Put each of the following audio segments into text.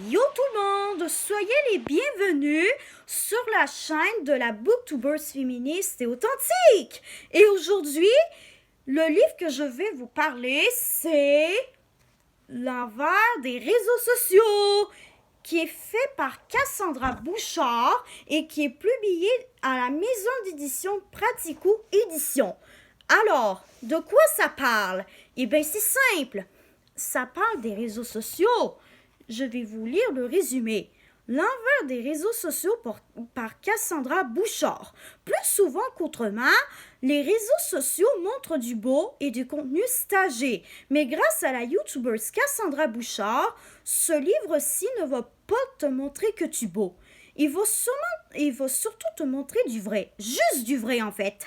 Yo tout le monde, soyez les bienvenus sur la chaîne de la Booktubers féministe et authentique. Et aujourd'hui, le livre que je vais vous parler, c'est L'envers des réseaux sociaux, qui est fait par Cassandra Bouchard et qui est publié à la maison d'édition Pratico Édition. Alors, de quoi ça parle? Eh bien, c'est simple. Ça parle des réseaux sociaux. Je vais vous lire le résumé. L'envers des réseaux sociaux par Cassandra Bouchard. Plus souvent qu'autrement, les réseaux sociaux montrent du beau et du contenu stagé. Mais grâce à la YouTubeuse Cassandra Bouchard, ce livre-ci ne va pas te montrer que du beau. Il va surtout te montrer du vrai. Juste du vrai en fait.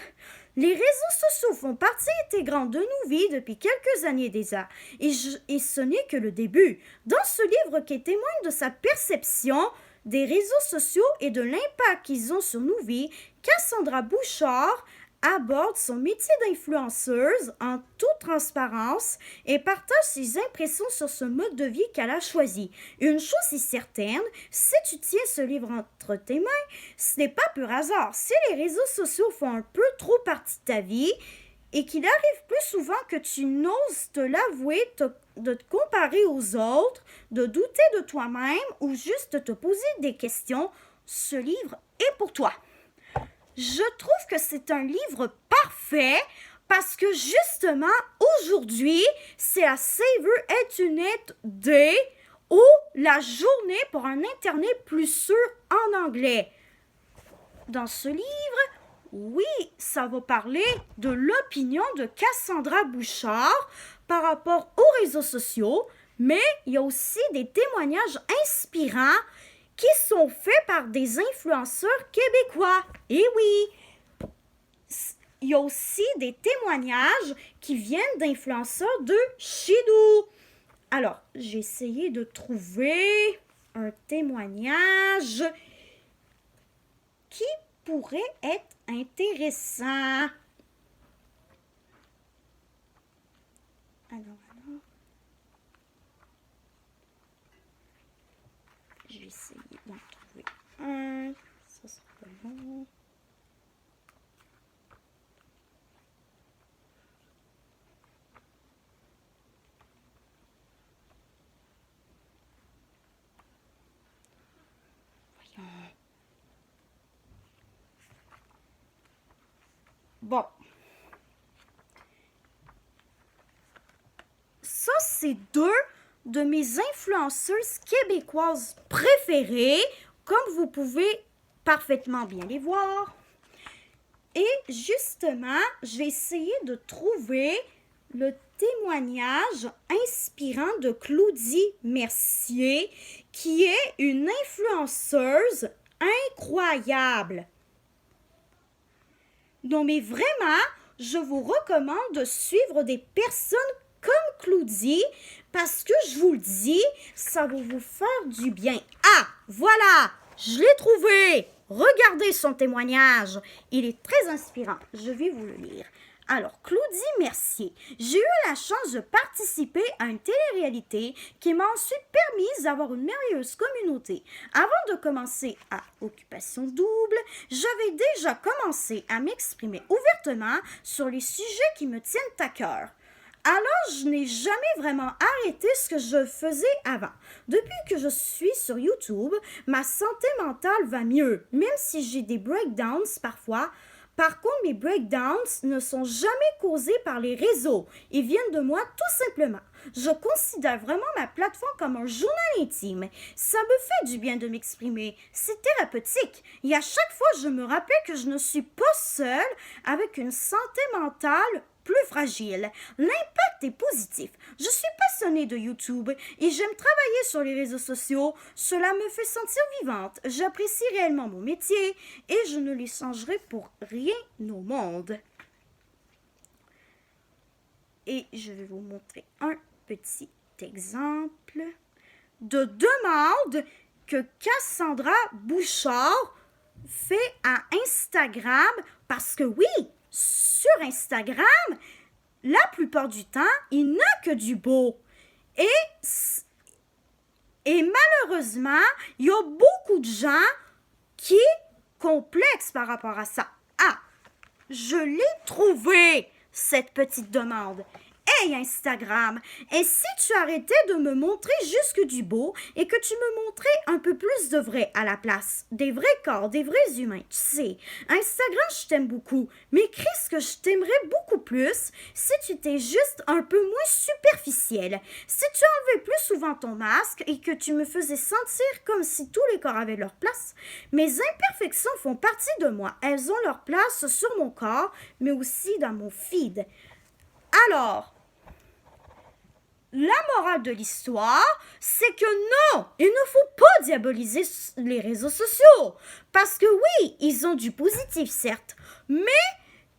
Les réseaux sociaux font partie intégrante de nos vies depuis quelques années déjà, et ce n'est que le début. Dans ce livre qui témoigne de sa perception des réseaux sociaux et de l'impact qu'ils ont sur nos vies, Cassandra Bouchard aborde son métier d'influenceuse en toute transparence et partage ses impressions sur ce mode de vie qu'elle a choisi. Une chose est certaine, si tu tiens ce livre entre tes mains, ce n'est pas pur hasard. Si les réseaux sociaux font un peu trop partie de ta vie et qu'il arrive plus souvent que tu n'oses te l'avouer, de te comparer aux autres, de douter de toi-même ou juste te poser des questions, ce livre est pour toi. Je trouve que c'est un livre parfait parce que justement, aujourd'hui, c'est la Save Internet Day ou la journée pour un Internet plus sûr en anglais. Dans ce livre, oui, ça va parler de l'opinion de Cassandra Bouchard par rapport aux réseaux sociaux, mais il y a aussi des témoignages inspirants qui sont faits par des influenceurs québécois. Et oui, il y a aussi des témoignages qui viennent d'influenceurs de chez nous. Alors, j'ai essayé de trouver un témoignage qui pourrait être intéressant. Alors. Je vais essayer d'en trouver un. Ça sera pas long. Voyons. Bon. Ça, c'est deux de mes influenceuses québécoises préférées, comme vous pouvez parfaitement bien les voir. Et justement, je vais essayer de trouver le témoignage inspirant de Claudie Mercier, qui est une influenceuse incroyable. Non, mais vraiment, je vous recommande de suivre des personnes comme Claudie, parce que je vous le dis, ça va vous faire du bien. Ah, voilà, je l'ai trouvé. Regardez son témoignage. Il est très inspirant. Je vais vous le lire. Alors, Claudie Mercier, j'ai eu la chance de participer à une télé-réalité qui m'a ensuite permis d'avoir une merveilleuse communauté. Avant de commencer à Occupation Double, j'avais déjà commencé à m'exprimer ouvertement sur les sujets qui me tiennent à cœur. Alors, je n'ai jamais vraiment arrêté ce que je faisais avant. Depuis que je suis sur YouTube, ma santé mentale va mieux, même si j'ai des breakdowns parfois. Par contre, mes breakdowns ne sont jamais causés par les réseaux. Ils viennent de moi tout simplement. Je considère vraiment ma plateforme comme un journal intime. Ça me fait du bien de m'exprimer. C'est thérapeutique. Et à chaque fois, je me rappelle que je ne suis pas seule avec une santé mentale plus fragile. L'impact est positif. Je suis passionnée de YouTube et j'aime travailler sur les réseaux sociaux. Cela me fait sentir vivante. J'apprécie réellement mon métier et je ne les changerai pour rien au monde. Et je vais vous montrer un petit exemple de demande que Cassandra Bouchard fait à Instagram parce que oui, sur Instagram, la plupart du temps, il n'a que du beau. Et Et malheureusement, il y a beaucoup de gens qui complexent par rapport à ça. Ah, je l'ai trouvé, cette petite demande. Hey Instagram, et si tu arrêtais de me montrer juste du beau et que tu me montrais un peu plus de vrai à la place, des vrais corps, des vrais humains, tu sais. Instagram, je t'aime beaucoup, mais Chris, que je t'aimerais beaucoup plus si tu étais juste un peu moins superficiel, si tu enlevais plus souvent ton masque et que tu me faisais sentir comme si tous les corps avaient leur place. Mes imperfections font partie de moi, elles ont leur place sur mon corps, mais aussi dans mon feed. Alors, la morale de l'histoire, c'est que non, il ne faut pas diaboliser les réseaux sociaux. Parce que oui, ils ont du positif, certes. Mais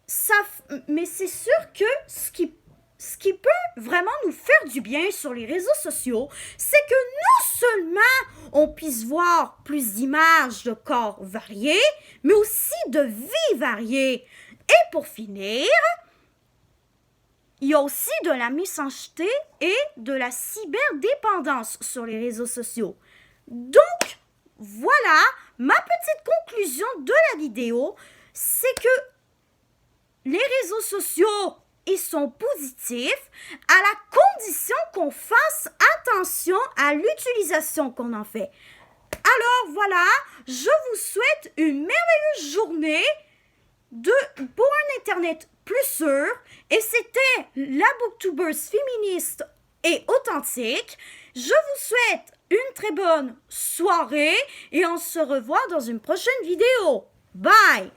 c'est sûr que ce qui peut vraiment nous faire du bien sur les réseaux sociaux, c'est que non seulement on puisse voir plus d'images de corps variés, mais aussi de vies variées. Et pour finir, il y a aussi de la méchanceté et de la cyberdépendance sur les réseaux sociaux. Donc, voilà, ma petite conclusion de la vidéo, c'est que les réseaux sociaux, ils sont positifs à la condition qu'on fasse attention à l'utilisation qu'on en fait. Alors voilà, je vous souhaite une merveilleuse journée pour un Internet plus sûr. Et c'était la Booktubeuse féministe et authentique. Je vous souhaite une très bonne soirée et on se revoit dans une prochaine vidéo. Bye!